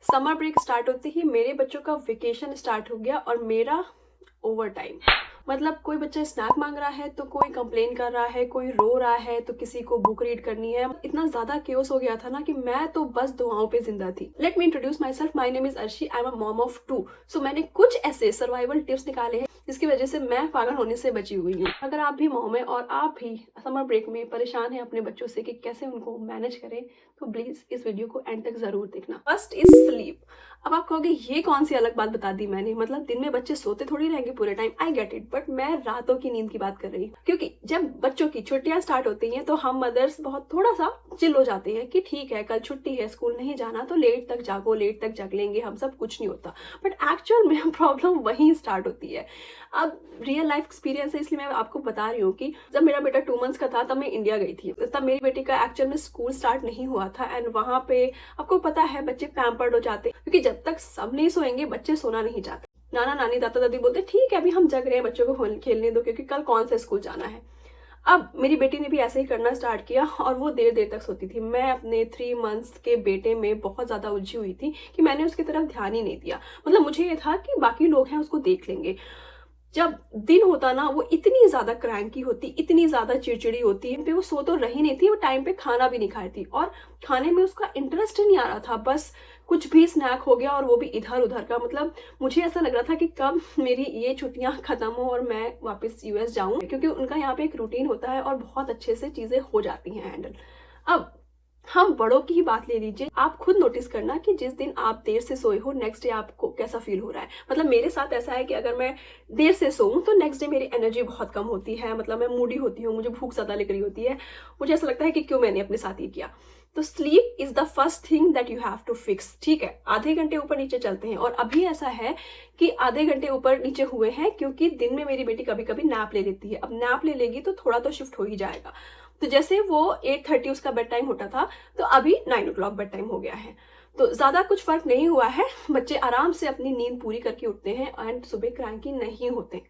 Summer break start होते ही मेरे बच्चों का वेकेशन स्टार्ट हो गया और मेरा ओवर टाइम। मतलब कोई बच्चा स्नैक मांग रहा है तो कोई कंप्लेन कर रहा है, कोई रो रहा है तो किसी को बुक रीड करनी है। इतना ज्यादा केओस हो गया था ना कि मैं तो बस दुआओं पे जिंदा थी। Let me introduce my self, my name is Arshi, I am a mom of 2। सो मैंने कुछ ऐसे सर्वाइवल टिप्स निकाले हैं जिसकी वजह से मैं पागल होने से बची हुई हूँ। अगर आप भी मॉम है और आप भी समर ब्रेक में परेशान हैं अपने बच्चों से कि कैसे उनको मैनेज करें, तो प्लीज इस वीडियो को एंड तक जरूर देखना। First is sleep. अब आप कहोगे ये कौन सी अलग बात बता दी मैंने, मतलब दिन में बच्चे सोते थोड़ी रहेंगे पूरे time. I get it, but मैं रातों की नींद की बात कर रही हूँ, क्योंकि जब बच्चों की छुट्टियां स्टार्ट होती हैं तो हम मदर्स बहुत थोड़ा सा चिल हो जाते हैं कि ठीक है कल छुट्टी है, स्कूल नहीं जाना, तो लेट तक जागो, लेट तक जग लेंगे हम सब, कुछ नहीं होता। बट एक्चुअल में प्रॉब्लम वहीं स्टार्ट होती है। अब रियल लाइफ एक्सपीरियंस है इसलिए मैं आपको बता रही हूँ कि जब मेरा बेटा 2 मंथ्स का था तब मैं इंडिया गई थी। तब मेरी बेटी का एक्चुअल में स्कूल स्टार्ट नहीं हुआ था एंड वहां पे आपको पता है बच्चे पैम्पर्ड हो जाते हैं, क्योंकि जब तक सब नहीं सोएंगे बच्चे सोना नहीं चाहते। नाना नानी दादा दादी बोलते ठीक है अभी हम जग रहे हैं, बच्चों को खेलने दो क्योंकि कल कौन सा स्कूल जाना है। अब मेरी बेटी ने भी ऐसे ही करना स्टार्ट किया और वो देर देर तक सोती थी। मैं अपने 3 मंथ्स के बेटे में बहुत ज्यादा उलझी हुई थी कि मैंने उसकी तरफ ध्यान ही नहीं दिया। मतलब मुझे ये था कि बाकी लोग हैं उसको देख लेंगे। जब दिन होता ना वो इतनी ज्यादा क्रैंकी होती, इतनी ज्यादा चिड़चिड़ी होती है, वो सो तो रही नहीं थी, वो टाइम पे खाना भी नहीं खाई थी और खाने में उसका इंटरेस्ट ही नहीं आ रहा था। बस कुछ भी स्नैक हो गया और वो भी इधर उधर का। मतलब मुझे ऐसा लग रहा था कि कब मेरी ये छुट्टियां खत्म हो और मैं वापस यूएस जाऊं, क्योंकि उनका यहाँ पे एक रूटीन होता है और बहुत अच्छे से चीजें हो जाती हैं हैंडल। अब हम बड़ों की ही बात ले लीजिए, आप खुद नोटिस करना कि जिस दिन आप देर से सोए हो नेक्स्ट डे आपको कैसा फील हो रहा है। मतलब मेरे साथ ऐसा है कि अगर मैं देर से सोऊं तो नेक्स्ट डे मेरी एनर्जी बहुत कम होती है, मतलब मैं मूडी होती हूँ, मुझे भूख ज्यादा लग रही होती है, मुझे ऐसा लगता है कि क्यों मैंने अपने साथ ये किया। तो sleep is the first thing that you have to fix. ठीक है, आधे घंटे ऊपर नीचे चलते हैं और अभी ऐसा है कि आधे घंटे ऊपर नीचे हुए हैं क्योंकि दिन में मेरी बेटी कभी कभी नैप ले लेती है। अब नैप ले लेगी तो थोड़ा तो शिफ्ट हो ही जाएगा। तो जैसे वो 8:30 उसका बेड टाइम होता था तो अभी 9 o'clock बेड टाइम हो गया है। तो ज्यादा कुछ फर्क नहीं हुआ है, बच्चे आराम से अपनी नींद पूरी करके उठते हैं एंड सुबह क्रैंकी नहीं होते।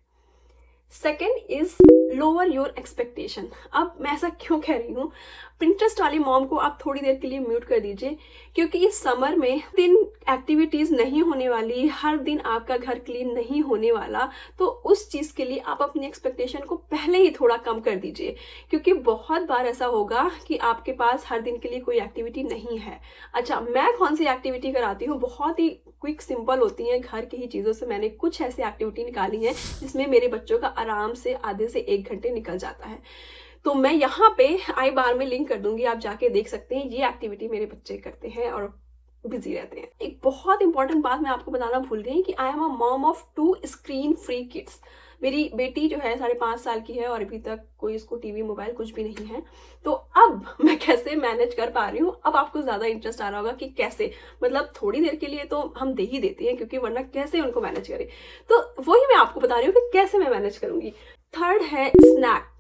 Second is lower your expectation. अब मैं ऐसा क्यों कह रही हूँ, पिंटरेस्ट वाली मॉम को आप थोड़ी देर के लिए म्यूट कर दीजिए, क्योंकि इस समर में दिन एक्टिविटीज नहीं होने वाली, हर दिन आपका घर क्लीन नहीं होने वाला। तो उस चीज के लिए आप अपनी एक्सपेक्टेशन को पहले ही थोड़ा कम कर दीजिए, क्योंकि बहुत बार ऐसा होगा कि आपके पास हर दिन के लिए कोई एक्टिविटी नहीं है। अच्छा, मैं कौन सी एक्टिविटी कराती हूँ, बहुत ही क्विक सिंपल होती है, घर की ही चीजों से मैंने कुछ ऐसी एक्टिविटी निकाली है जिसमें मेरे बच्चों का आराम से आधे से 1 घंटे निकल जाता है। तो मैं यहाँ पे आई बार में लिंक कर दूंगी, आप जाके देख सकते हैं। ये एक्टिविटी मेरे बच्चे करते हैं और बिजी रहते हैं। एक बहुत इंपॉर्टेंट बात मैं आपको बताना भूल गई कि I am a mom of 2 screen free kids. मेरी बेटी जो है 5.5 साल की है और अभी तक कोई इसको टीवी मोबाइल कुछ भी नहीं है। तो अब मैं कैसे मैनेज कर पा रही हूँ, अब आपको ज्यादा इंटरेस्ट आ रहा होगा कि कैसे, मतलब थोड़ी देर के लिए तो हम दे ही देते हैं क्योंकि वरना कैसे उनको मैनेज करें। तो वही मैं आपको बता रही हूँ कि कैसे मैं मैनेज करूंगी। थर्ड है स्नैक।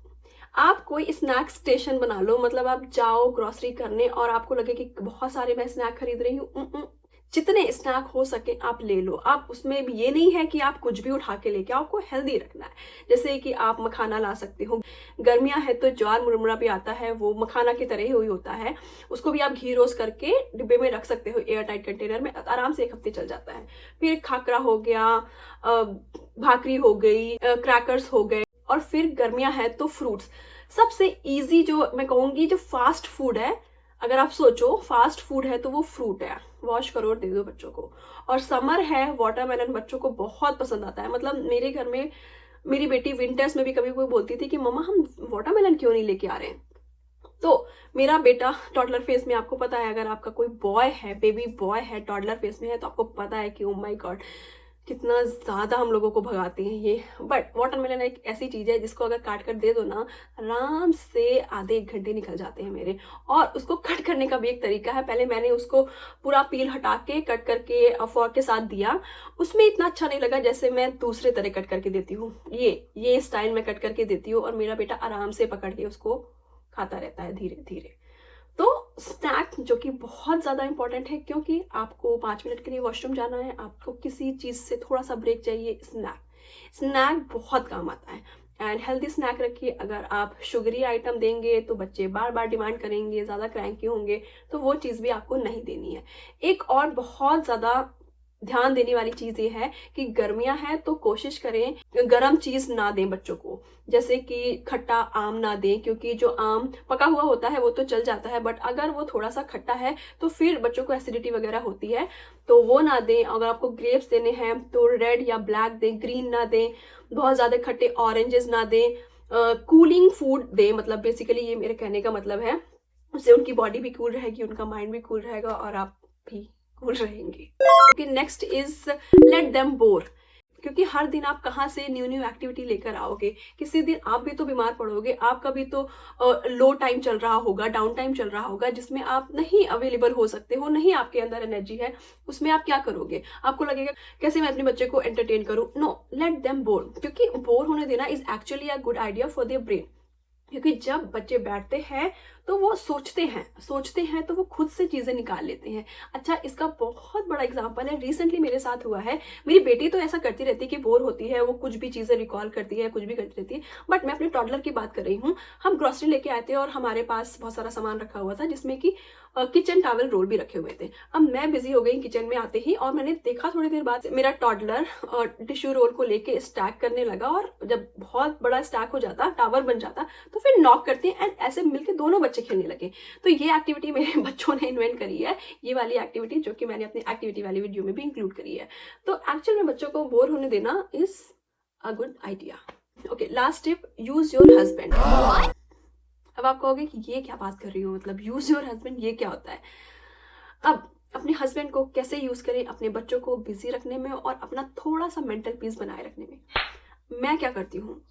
आप कोई स्नैक स्टेशन बना लो, मतलब आप जाओ ग्रोसरी करने और आपको लगे कि बहुत सारे मैं स्नैक खरीद रही हूँ, जितने स्नैक हो सके आप ले लो। आप उसमें भी ये नहीं है कि आप कुछ भी उठा के लेके आओ, आपको हेल्दी रखना है। जैसे कि आप मखाना ला सकते हो, गर्मियां है तो ज्वार मुरमुरा भी आता है, वो मखाना की तरह ही होता है, उसको भी आप घी रोस्ट करके डिब्बे में रख सकते हो एयर टाइट कंटेनर में, आराम से 1 हफ्ते चल जाता है। फिर खाकरा हो गया, भाकरी हो गई, क्रैकर्स हो गए, और फिर गर्मियां है तो फ्रूट्स। सबसे इजी जो मैं कहूंगी जो फास्ट फूड है, अगर आप सोचो फास्ट फूड है तो वो फ्रूट है, वॉश करो और दे दो बच्चों को। और समर है, वाटरमेलन बच्चों को बहुत पसंद आता है। मतलब मेरे घर में मेरी बेटी विंटर्स में भी कभी कोई बोलती थी कि मम्मा हम वाटरमेलन क्यों नहीं लेके आ रहे हैं। तो मेरा बेटा टॉडलर फेज में, आपको पता है अगर आपका कोई बॉय है, बेबी बॉय है, टॉडलर फेज में है, तो आपको पता है कि ओ माय गॉड कितना ज्यादा हम लोगों को भगाते हैं ये। बट वाटरमेलन एक ऐसी चीज है जिसको अगर काट कर दे दो ना, आराम से आधे 1 घंटे निकल जाते हैं मेरे। और उसको कट करने का भी एक तरीका है, पहले मैंने उसको पूरा पील हटा के कट करके फॉर्क के साथ दिया, उसमें इतना अच्छा नहीं लगा जैसे मैं दूसरे तरह कट करके देती हूँ। ये स्टाइल में कट करके देती हूँ और मेरा बेटा आराम से पकड़ के उसको खाता रहता है धीरे धीरे। तो स्नैक जो कि बहुत ज्यादा इंपॉर्टेंट है, क्योंकि आपको 5 मिनट के लिए वॉशरूम जाना है, आपको किसी चीज से थोड़ा सा ब्रेक चाहिए, स्नैक बहुत काम आता है। एंड हेल्दी स्नैक रखिए। अगर आप शुगरी आइटम देंगे तो बच्चे बार बार डिमांड करेंगे, ज़्यादा क्रैंकी होंगे, तो वो चीज़ भी आपको नहीं देनी है। एक और बहुत ज़्यादा ध्यान देने वाली चीज़ ये है कि गर्मियां हैं तो कोशिश करें गर्म चीज़ ना दें बच्चों को, जैसे कि खट्टा आम ना दें, क्योंकि जो आम पका हुआ होता है वो तो चल जाता है, बट अगर वो थोड़ा सा खट्टा है तो फिर बच्चों को एसिडिटी वगैरह होती है, तो वो ना दें। अगर आपको ग्रेप्स देने हैं तो रेड या ब्लैक दें, ग्रीन ना दें। बहुत ज़्यादा खट्टे ऑरेंजेस ना दें। कूलिंग फूड दें, मतलब बेसिकली ये मेरे कहने का मतलब है, उससे उनकी बॉडी भी कूल रहेगी, उनका माइंड भी कूल रहेगा और आप भी कूल रहेंगे। Okay, next is let them bore. क्योंकि हर दिन आप कहाँ से न्यू न्यू एक्टिविटी लेकर आओगे, किसी दिन आप भी तो बीमार पड़ोगे, आपका भी तो लो टाइम चल रहा होगा, डाउन टाइम चल रहा होगा, जिसमें आप नहीं अवेलेबल हो सकते हो, नहीं आपके अंदर एनर्जी है, उसमें आप क्या करोगे? आपको लगेगा कैसे मैं अपने बच्चे को एंटरटेन करूं। नो, लेट देम बोर, क्योंकि बोर होने देना is actually a good idea for their brain. क्योंकि जब बच्चे बैठते हैं तो वो सोचते हैं तो वो खुद से चीजें निकाल लेते हैं। अच्छा, इसका बहुत बड़ा एग्जांपल है, रिसेंटली मेरे साथ हुआ है। मेरी बेटी तो ऐसा करती रहती है कि बोर होती है, वो कुछ भी चीजें रिकॉल करती है, कुछ भी करती रहती है, बट मैं अपने टॉडलर की बात कर रही हूँ। हम ग्रोसरी लेके आए थे और हमारे पास बहुत सारा सामान रखा हुआ था, जिसमें कि किचन टॉवल रोल भी रखे हुए थे। अब मैं बिजी हो गई किचन में आते ही, और मैंने देखा थोड़ी देर बाद मेरा टॉडलर टिश्यू रोल को लेके स्टैक करने लगा, और जब बहुत बड़ा स्टैक हो जाता, टावर बन जाता, तो फिर नॉक करते हैं एंड ऐसे मिलके दोनों बच्चे खेलने लगे। तो ये एक्टिविटी मेरे बच्चों ने इन्वेंट करी है, ये वाली एक्टिविटी, जो कि मैंने अपनी एक्टिविटी वाली वीडियो में भी इंक्लूड करी है। तो एक्चुअल में बच्चों को बोर होने देना is a good idea. Okay, last tip, use your husband. अब आप कहोगे कि ये क्या बात कर रही हो, मतलब यूज योर हस्बैंड, ये क्या होता है? अब अपने हस्बैंड को कैसे यूज करें अपने बच्चों को बिजी रखने में और अपना थोड़ा सा मेंटल पीस बनाए रखने में। मैं क्या करती हूँ,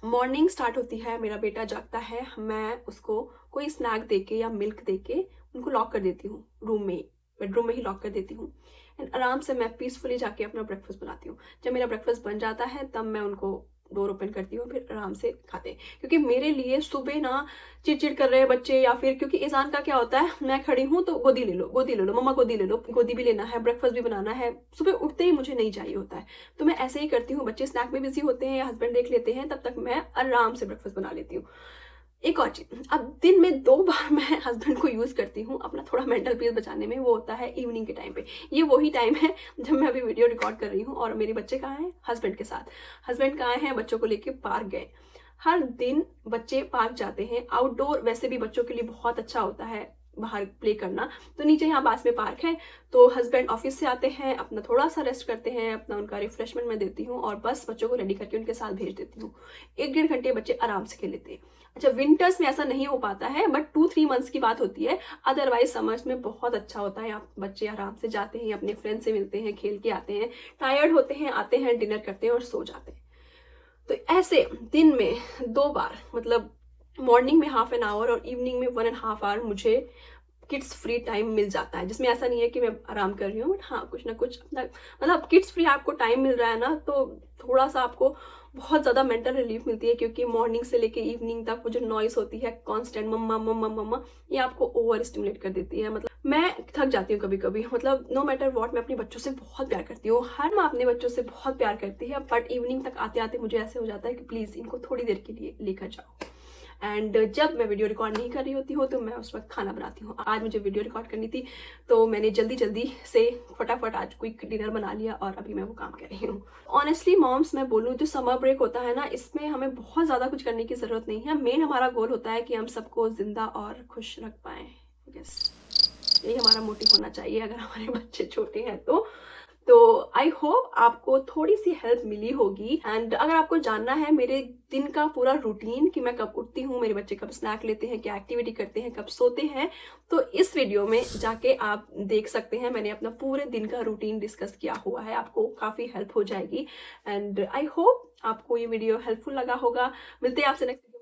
मॉर्निंग स्टार्ट होती है, मेरा बेटा जागता है, मैं उसको कोई स्नैक देके या मिल्क देके उनको लॉक कर देती हूँ रूम में, बेडरूम में ही लॉक कर देती हूँ। एंड आराम से मैं पीसफुली जाके अपना ब्रेकफास्ट बनाती हूँ। जब मेरा ब्रेकफास्ट बन जाता है तब मैं उनको डोर ओपन करती हूँ, फिर आराम से खाते हैं। क्योंकि मेरे लिए सुबह ना चिड़चिड़ कर रहे हैं बच्चे, या फिर क्योंकि ईजान का क्या होता है, मैं खड़ी हूँ तो गोदी ले लो, गोदी ले लो, मम्मा गोदी ले लो, गोदी भी लेना है, ब्रेकफास्ट भी बनाना है, सुबह उठते ही मुझे नहीं चाहिए होता है। तो मैं ऐसे ही करती हूँ, बच्चे स्नैक में बिजी होते हैं या हस्बैंड देख लेते हैं, तब तक मैं आराम से ब्रेकफास्ट बना लेती हूँ। एक और चीज, अब दिन में 2 बार मैं हस्बैंड को यूज करती हूँ अपना थोड़ा मेंटल पीस बचाने में, वो होता है इवनिंग के टाइम पे। ये वही टाइम है जब मैं अभी वीडियो रिकॉर्ड कर रही हूँ और मेरे बच्चे कहाँ हैं, हस्बैंड के साथ। हस्बैंड कहाँ हैं, बच्चों को लेके पार्क गए। हर दिन बच्चे पार्क जाते हैं, आउटडोर वैसे भी बच्चों के लिए बहुत अच्छा होता है बाहर प्ले करना। तो नीचे यहाँ पास में पार्क है, तो हस्बैंड ऑफिस से आते हैं, अपना थोड़ा सा रेस्ट करते हैं, अपना उनका रिफ्रेशमेंट मैं देती हूँ और बस बच्चों को रेडी करके उनके साथ भेज देती हूँ। 1-1.5 घंटे बच्चे आराम से खेल लेते हैं। अच्छा, विंटर्स में ऐसा नहीं हो पाता है, बट 2-3 मंथ्स की बात होती है, अदरवाइज समर्स में बहुत अच्छा होता है। आप बच्चे आराम से जाते हैं, अपने फ्रेंड से मिलते हैं, खेल के आते हैं, टायर्ड होते हैं, आते हैं, डिनर करते हैं और सो जाते हैं। तो ऐसे दिन में 2 बार, मतलब मॉर्निंग में हाफ एन आवर और इवनिंग में 1.5 आवर मुझे किड्स फ्री टाइम मिल जाता है, जिसमें ऐसा नहीं है कि मैं आराम कर रही हूँ, बट हाँ कुछ ना कुछ अपना, मतलब किड्स फ्री आपको टाइम मिल रहा है ना, तो थोड़ा सा आपको बहुत ज़्यादा मेंटल रिलीफ मिलती है। क्योंकि मॉर्निंग से लेके इवनिंग तक वो जो नॉइस होती है कॉन्स्टेंट, मम्मा मम्मा मम्मा, ये आपको ओवर स्टिमुलेट कर देती है। मतलब मैं थक जाती हूँ कभी कभी, मतलब नो मैटर वॉट, मैं अपने बच्चों से बहुत प्यार करती हूँ, हर माँ अपने बच्चों से बहुत प्यार करती है, बट इवनिंग तक आते आते मुझे ऐसे हो जाता है कि प्लीज़ इनको थोड़ी देर के लिए लेकर जाओ। एंड जब मैं वीडियो रिकॉर्ड नहीं कर रही होती हूँ तो मैं उस वक्त खाना बनाती हूँ। आज मुझे वीडियो रिकॉर्ड करनी थी तो मैंने जल्दी जल्दी से फटाफट आज क्विक डिनर बना लिया और अभी मैं वो काम कर रही हूँ। ऑनेस्टली मॉम्स, मैं बोलूँ जो समर ब्रेक होता है ना, इसमें हमें बहुत ज़्यादा कुछ करने की ज़रूरत नहीं है। मेन हमारा गोल होता है कि हम सबको जिंदा और खुश रख पाएँ। यही हमारा मोटिव होना चाहिए अगर हमारे बच्चे छोटे हैं तो आई होप आपको थोड़ी सी हेल्प मिली होगी। एंड अगर आपको जानना है मेरे दिन का पूरा रूटीन कि मैं कब उठती हूँ, मेरे बच्चे कब स्नैक लेते हैं, क्या एक्टिविटी करते हैं, कब सोते हैं, तो इस वीडियो में जाके आप देख सकते हैं। मैंने अपना पूरे दिन का रूटीन डिस्कस किया हुआ है, आपको काफ़ी हेल्प हो जाएगी। एंड आई होप आपको ये वीडियो हेल्पफुल लगा होगा। मिलते हैं आपसे नेक्स्ट